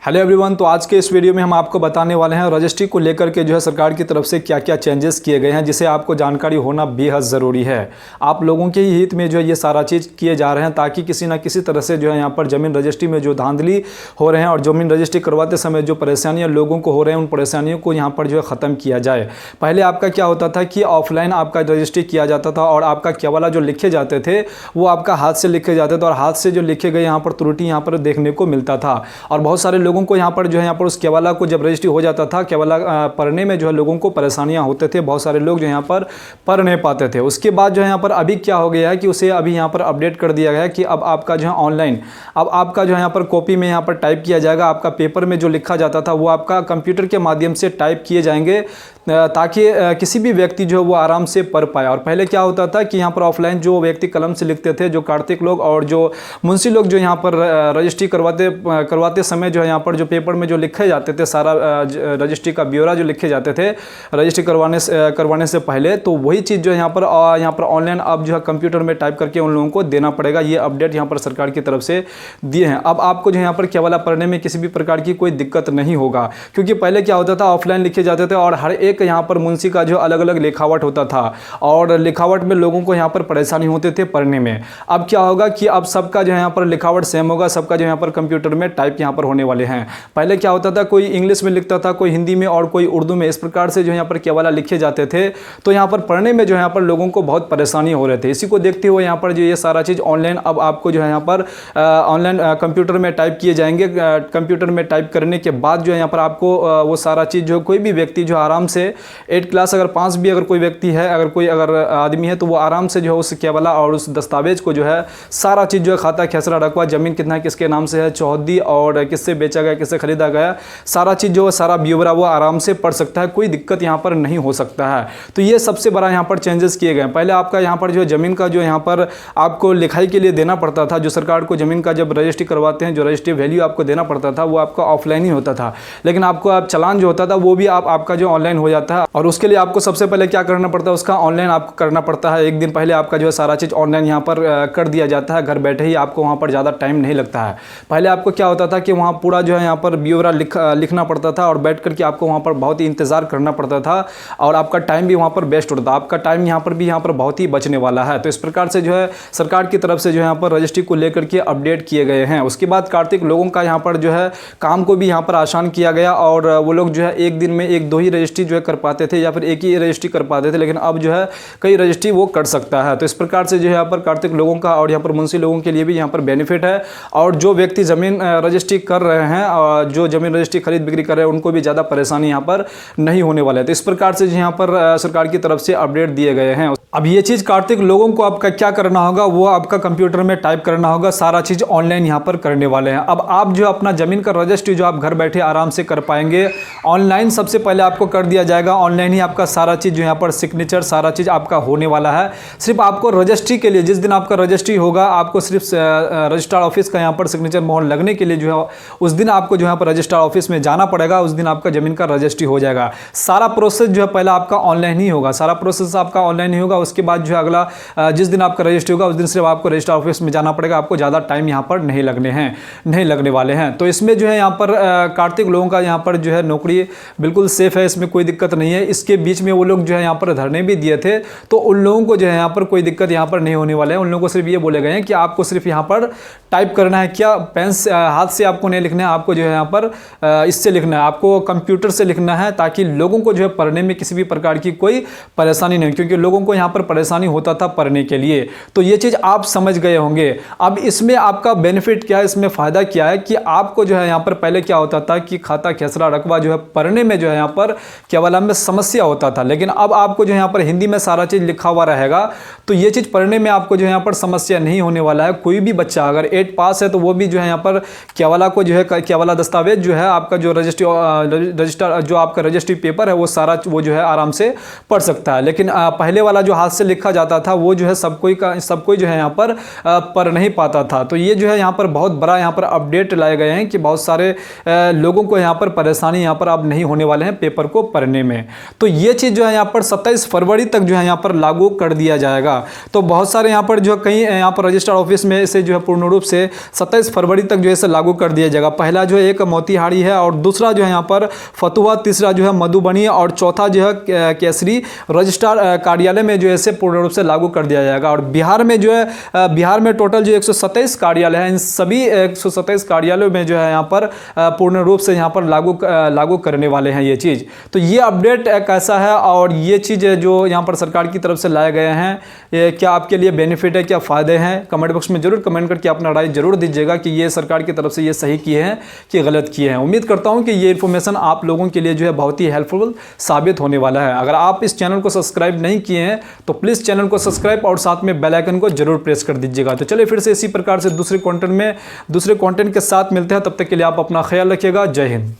Hello everyone. तो आज के इस वीडियो में हम आपको बताने वाले हैं रजिस्ट्री को लेकर के जो है सरकार की तरफ से क्या क्या चेंजेस किए गए हैं, जिसे आपको जानकारी होना बेहद ज़रूरी है। आप लोगों के ही हित में जो है ये सारा चीज़ किए जा रहे हैं, ताकि किसी ना किसी तरह से जो है यहाँ पर ज़मीन रजिस्ट्री में जो धांधली हो रहे हैं और ज़मीन रजिस्ट्री करवाते समय जो परेशानियाँ लोगों को हो रहे हैं, उन परेशानियों को यहाँ पर जो है ख़त्म किया जाए। पहले आपका क्या होता था कि ऑफलाइन आपका रजिस्ट्री किया जाता था और आपका केवला जो लिखे जाते थे वो आपका हाथ से लिखे जाते थे, और हाथ से जो लिखे गए यहाँ पर त्रुटि यहाँ पर देखने को मिलता था। और बहुत सारे लोगों को यहाँ पर जो है यहाँ पर उस केवला को जब रजिस्ट्री हो जाता था, केवला पढ़ने में जो है लोगों को परेशानियां होते थे, बहुत सारे लोग जो यहाँ पर पढ़ नहीं पाते थे। उसके बाद जो है यहाँ पर अभी क्या हो गया है कि उसे अभी यहाँ पर अपडेट कर दिया गया है कि अब आपका जो है ऑनलाइन, अब आपका जो है यहाँ पर कॉपी में यहाँ पर टाइप किया जाएगा। आपका पेपर में जो लिखा जाता था वो आपका कंप्यूटर के माध्यम से टाइप किए जाएंगे, ताकि किसी भी व्यक्ति जो है वो आराम से पढ़ पाए। और पहले क्या होता था कि यहाँ पर ऑफलाइन जो व्यक्ति कलम से लिखते थे, जो कार्तिक लोग और जो मुंशी लोग जो यहाँ पर रजिस्ट्री करवाते समय जो है यहाँ पर जो पेपर में जो लिखे जाते थे, सारा रजिस्ट्री का ब्यौरा जो लिखे जाते थे रजिस्ट्री करवाने से पहले, तो वही चीज़ जो है यहाँ पर ऑनलाइन अब जो है कंप्यूटर में टाइप करके उन लोगों को देना पड़ेगा। ये अपडेट यहाँ पर सरकार की तरफ से दिए हैं। अब आपको जो यहाँ पर केवला पढ़ने में किसी भी प्रकार की कोई दिक्कत नहीं होगा, क्योंकि पहले क्या होता था ऑफलाइन लिखे जाते थे और हर एक यहाँ पर मुंशी का जो अलग अलग लिखावट होता था, और लिखावट में लोगों को यहाँ पर परेशानी होते थे पढ़ने में। अब क्या होगा कि अब सबका जो यहाँ पर लिखावट सेम होगा, सबका जो यहाँ पर कंप्यूटर में टाइप यहाँ पर होने वाले हैं। पहले क्या होता था, कोई इंग्लिश में लिखता था, कोई हिंदी में और कोई उर्दू में, इस प्रकार से जो यहाँ पर केवला लिखे जाते थे, तो यहाँ पर पढ़ने में जो यहाँ पर लोगों को बहुत परेशानी हो रहे थे। इसी को देखते हुए यहाँ पर जो ये सारा चीज़ ऑनलाइन अब आपको जो है यहाँ पर ऑनलाइन कंप्यूटर में टाइप किए जाएंगे। कंप्यूटर में टाइप करने के बाद जो है यहाँ पर आपको वो सारा चीज़ जो कोई भी व्यक्ति जो आराम से 8 क्लास अगर पास भी अगर कोई व्यक्ति है, अगर आदमी है, तो वो आराम से जो है उस केवला और उस दस्तावेज को जो है सारा चीज़ जो है खाता खेसरा रखवा, जमीन कितना किसके नाम से है, चौहद्दी और किससे बेचा गया, किससे खरीदा गया, सारा चीज़ जो है सारा ब्यौरा वो आराम से पढ़ सकता है, कोई दिक्कत यहाँ पर नहीं हो सकता है। तो ये सबसे बड़ा यहाँ पर चेंजेस किए गए हैं। पहले आपका यहाँ पर जो है ज़मीन का जो यहाँ पर आपको लिखाई के लिए देना पड़ता था, जो सरकार को ज़मीन का जब रजिस्ट्री करवाते हैं, जो रजिस्ट्री वैल्यू आपको देना पड़ता था, वो आपका ऑफलाइन ही होता था। लेकिन आपको अब चालान जो होता था वो भी आपका जो ऑनलाइन हो जाता है, और उसके लिए आपको सबसे पहले क्या करना पड़ता है, उसका ऑनलाइन आपको करना पड़ता है। एक दिन पहले आपका जो है सारा चीज़ ऑनलाइन यहाँ पर कर दिया जाता है, घर बैठे ही आपको वहाँ पर ज़्यादा टाइम नहीं लगता है। पहले आपको क्या होता था कि वहाँ पूरा जो है यहाँ पर ब्यौरा लिखना पड़ता था, और बैठ करके आपको वहाँ पर बहुत ही इंतज़ार करना पड़ता था, और आपका टाइम भी वहाँ पर वेस्ट होता था। आपका टाइम यहाँ पर बहुत ही बचने वाला है। तो इस प्रकार से जो है सरकार की तरफ से जो यहाँ पर रजिस्ट्री को लेकर के अपडेट किए गए हैं। उसके बाद कार्तिक लोगों का यहाँ पर जो है काम को भी यहाँ पर आसान किया गया, और वो लोग जो है एक दिन में 1-2 ही रजिस्ट्री जो है कर पाते थे, या फिर एक ही रजिस्ट्री कर पाते थे, लेकिन अब जो है कई रजिस्ट्री वो कर सकता है। तो इस प्रकार से जो है यहाँ पर कार्तिक लोगों का और यहाँ पर मुंशी लोगों के लिए भी यहाँ पर बेनिफिट है। और जो व्यक्ति ज़मीन रजिस्ट्री कर रहे हैं, जो ज़मीन रजिस्ट्री खरीद बिक्री कर रहे हैं, उनको भी ज़्यादा परेशानी यहाँ पर नहीं होने वाला है। तो इस प्रकार से यहाँ पर सरकार की तरफ से अपडेट दिए गए हैं। अब ये चीज़ कार्तिक लोगों को आपका क्या करना होगा, वो आपका कंप्यूटर में टाइप करना होगा, सारा चीज़ ऑनलाइन यहाँ पर करने वाले हैं। अब आप जो अपना ज़मीन का रजिस्ट्री जो आप घर बैठे आराम से कर पाएंगे ऑनलाइन। सबसे पहले आपको कर दिया जाएगा ऑनलाइन ही, आपका सारा चीज़ जो यहाँ पर सिग्नेचर सारा चीज़ आपका होने वाला है। सिर्फ आपको रजिस्ट्री के लिए, जिस दिन आपका रजिस्ट्री होगा, आपको सिर्फ रजिस्ट्रार ऑफिस का यहाँ पर सिग्नेचर मोहर लगने के लिए जो है उस दिन आपको जो यहाँ पर रजिस्ट्रार ऑफिस में जाना पड़ेगा। उस दिन आपका ज़मीन का रजिस्ट्री हो जाएगा। सारा प्रोसेस जो है पहला आपका ऑनलाइन ही होगा, सारा प्रोसेस आपका ऑनलाइन ही होगा। उसके बाद जो है अगला जिस दिन आपका रजिस्ट्री होगा उस दिन सिर्फ आपको रजिस्ट्रार ऑफिस में जाना पड़ेगा। आपको ज़्यादा टाइम यहाँ पर नहीं लगने वाले हैं। तो इसमें जो है यहाँ पर कार्तिक लोगों का यहाँ पर जो है नौकरी बिल्कुल सेफ है, इसमें कोई दिक्कत नहीं है। इसके बीच में वो लोग जो है यहाँ पर धरने भी दिए थे, तो उन लोगों को जो है यहाँ पर कोई दिक्कत यहाँ पर नहीं होने वाले हैं। उन लोगों को सिर्फ ये बोले गए हैं कि आपको सिर्फ यहाँ पर टाइप करना है, क्या पेन से हाथ से आपको नहीं लिखना है, आपको जो है यहाँ पर इससे लिखना है, आपको कंप्यूटर से लिखना है, ताकि लोगों को जो है पढ़ने में किसी भी प्रकार की कोई परेशानी नहीं, क्योंकि लोगों को यहाँ पर परेशानी होता था पढ़ने के लिए। तो ये चीज़ आप समझ गए होंगे। अब इसमें आपका बेनिफिट क्या है, इसमें फ़ायदा क्या है कि आपको जो है यहाँ पर पहले क्या होता था कि खाता खेसरा रकबा जो है पढ़ने में जो है यहाँ पर केवला में समस्या होता था, लेकिन अब आपको जो यहाँ पर हिंदी में सारा चीज़ लिखा हुआ रहेगा, तो ये चीज़ पढ़ने में आपको जो है यहाँ पर समस्या नहीं होने वाला है। कोई भी बच्चा अगर 8 पास है तो वो भी जो है यहाँ पर केवला को जो है केवला दस्तावेज जो है आपका जो रजिस्टर जो आपका रजिस्ट्री पेपर है वो सारा वो जो है आराम से पढ़ सकता है। लेकिन पहले वाला जो हाथ से लिखा जाता था वो जो है सब कोई जो है यहाँ पर पढ़ नहीं पाता था। तो ये जो है यहाँ पर बहुत बड़ा यहाँ पर अपडेट लाए गए हैं कि बहुत सारे लोगों को यहाँ पर परेशानी यहाँ पर अब नहीं होने वाले हैं पेपर को पढ़ने होने में। तो ये चीज़ जो है यहाँ पर 27 फरवरी तक जो है यहाँ पर लागू कर दिया जाएगा। तो बहुत सारे यहाँ पर जो कई यहाँ पर रजिस्ट्रार ऑफिस में इसे जो है पूर्ण रूप से 27 फरवरी तक जो है इसे लागू कर दिया जाएगा। पहला जो है एक मोतिहारी है और दूसरा जो है यहाँ पर फतुहा, तीसरा जो है मधुबनी और चौथा जो है केसरी रजिस्ट्रार कार्यालय में जो है इसे पूर्ण रूप से लागू कर दिया जाएगा। और बिहार में जो है बिहार में टोटल जो 127 कार्यालय हैं, इन सभी 127 कार्यालयों में जो है यहाँ पर पूर्ण रूप से यहाँ पर लागू करने वाले हैं ये चीज़। तो ये अपडेट कैसा है और ये चीज़ जो यहाँ पर सरकार की तरफ से लाए गए हैं, ये क्या आपके लिए बेनिफिट है, क्या फ़ायदे हैं, कमेंट बॉक्स में जरूर कमेंट करके अपना राय जरूर दीजिएगा कि ये सरकार की तरफ से ये सही किए हैं कि गलत किए हैं। उम्मीद करता हूँ कि ये इन्फॉर्मेशन आप लोगों के लिए जो है बहुत ही हेल्पफुल साबित होने वाला है। अगर आप इस चैनल को सब्सक्राइब नहीं किए हैं तो प्लीज़ चैनल को सब्सक्राइब और साथ में बेल आइकन को जरूर प्रेस कर दीजिएगा। तो चलिए फिर से इसी प्रकार से दूसरे कंटेंट के साथ मिलते हैं। तब तक के लिए आप अपना ख्याल रखिएगा। जय हिंद।